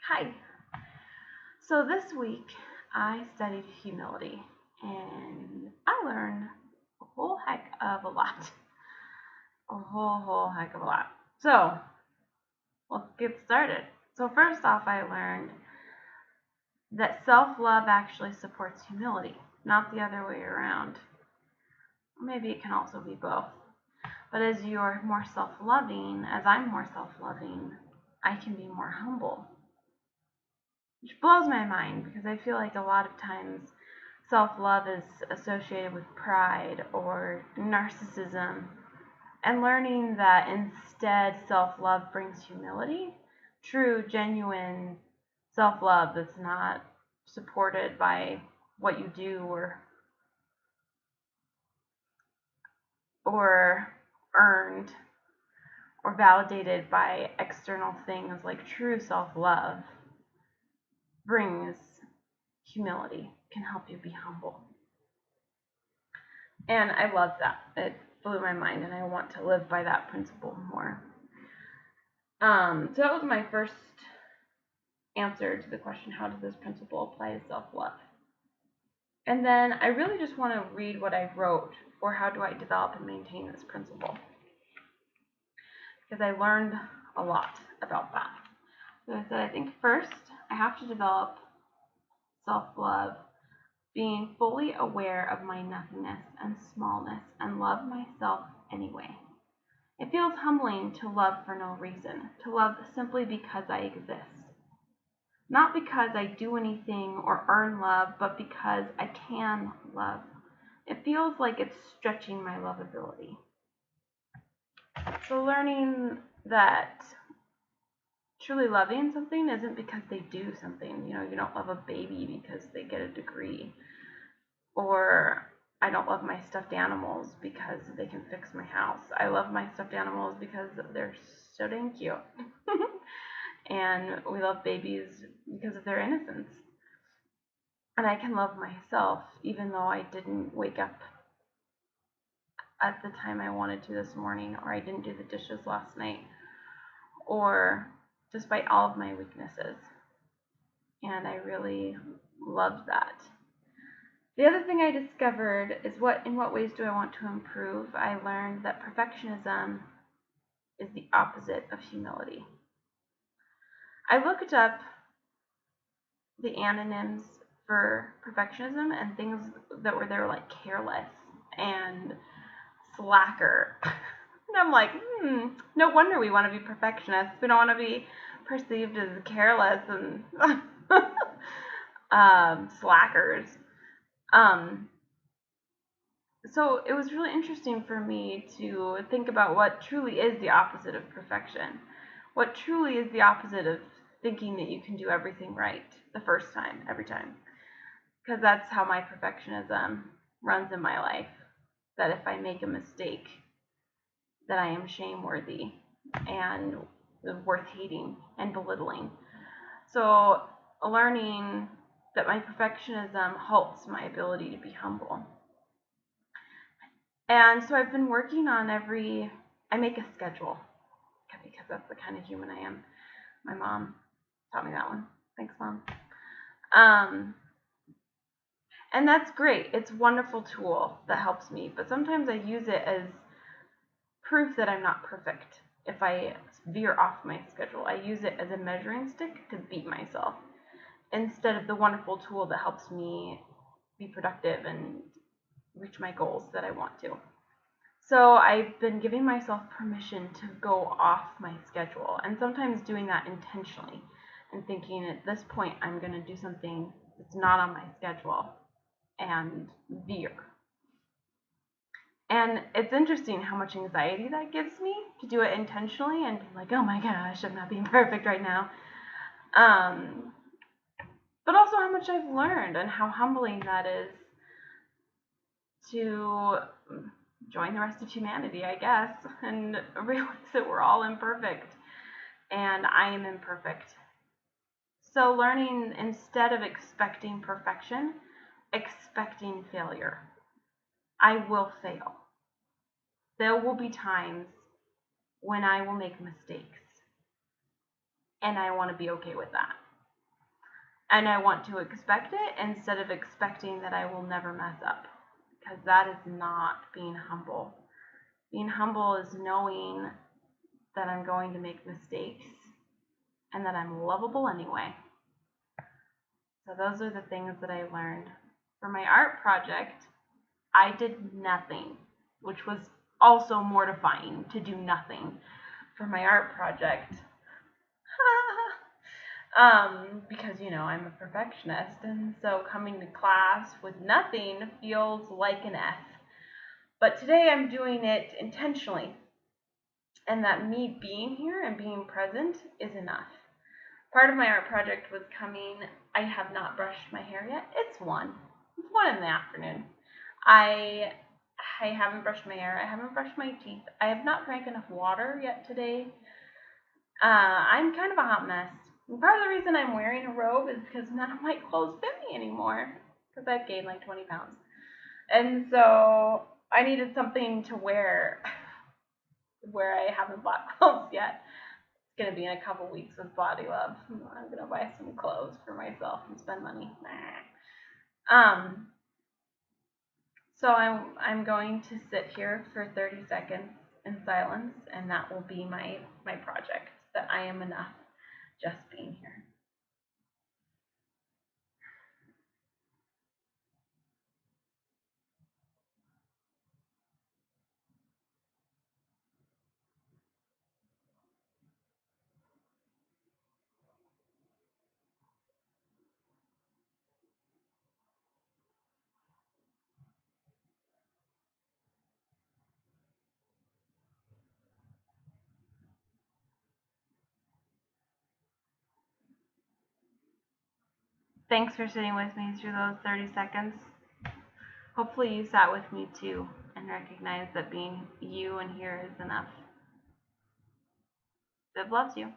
Hi. So this week I studied humility and I learned a whole heck of a lot. A whole heck of a lot. So let's get started. So first off, I learned that self-love actually supports humility, not the other way around. Maybe it can also be both. But as you're more self-loving, as I'm more self-loving, I can be more humble. Which blows my mind because I feel like a lot of times self-love is associated with pride or narcissism, and learning that instead self-love brings humility, true, genuine self-love that's not supported by what you do or earned or validated by external things, like true self-love brings humility, can help you be humble. And I love that. It blew my mind, and I want to live by that principle more. So that was my first answer to the question, how does this principle apply to self-love? And then I really just want to read what I wrote for how do I develop and maintain this principle, because I learned a lot about that. So I said, I think first I have to develop self-love, being fully aware of my nothingness and smallness, and love myself anyway. It feels humbling to love for no reason, to love simply because I exist. Not because I do anything or earn love, but because I can love. It feels like it's stretching my lovability. So learning that truly loving something isn't because they do something. You don't love a baby because they get a degree. Or I don't love my stuffed animals because they can fix my house. I love my stuffed animals because they're so dang cute. And we love babies because of their innocence. And I can love myself even though I didn't wake up at the time I wanted to this morning, or I didn't do the dishes last night, or despite all of my weaknesses. And I really loved that. The other thing I discovered is in what ways do I want to improve? I learned that perfectionism is the opposite of humility. I looked up the antonyms for perfectionism and things that were there, like careless and slacker. And I'm like, no wonder we want to be perfectionists. We don't want to be perceived as careless and slackers. So it was really interesting for me to think about what truly is the opposite of perfection. What truly is the opposite of thinking that you can do everything right the first time, every time. Because that's how my perfectionism runs in my life. That if I make a mistake, that I am shameworthy and worth hating and belittling. So learning that my perfectionism halts my ability to be humble. And so I've been working on I make a schedule because that's the kind of human I am. My mom taught me that one. Thanks, Mom. And that's great. It's a wonderful tool that helps me, but sometimes I use it as proof that I'm not perfect. If I veer off my schedule, I use it as a measuring stick to beat myself instead of the wonderful tool that helps me be productive and reach my goals that I want to. So I've been giving myself permission to go off my schedule, and sometimes doing that intentionally and thinking at this point I'm going to do something that's not on my schedule and veer. And it's interesting how much anxiety that gives me to do it intentionally and be like, oh my gosh, I'm not being perfect right now. But also how much I've learned and how humbling that is to join the rest of humanity, I guess, and realize that we're all imperfect, and I am imperfect. So learning, instead of expecting perfection, expecting failure. I will fail. There will be times when I will make mistakes, and I want to be okay with that. And I want to expect it instead of expecting that I will never mess up, because that is not being humble. Being humble is knowing that I'm going to make mistakes and that I'm lovable anyway. So those are the things that I learned. For my art project, I did nothing, which was also mortifying to do nothing for my art project. Because, I'm a perfectionist, and so coming to class with nothing feels like an F. But today I'm doing it intentionally, and that me being here and being present is enough. Part of my art project was coming. I have not brushed my hair yet. It's 1 in the afternoon. I haven't brushed my hair. I haven't brushed my teeth. I have not drank enough water yet today. I'm kind of a hot mess. And part of the reason I'm wearing a robe is because none of my clothes fit me anymore, because I've gained like 20 pounds. And so I needed something to wear where I haven't bought clothes yet. It's going to be in a couple weeks with Body Love. I'm going to buy some clothes for myself and spend money. So I'm going to sit here for 30 seconds in silence, and that will be my project, that I am enough just being here. Thanks for sitting with me through those 30 seconds. Hopefully you sat with me too and recognized that being you and here is enough. Viv loves you.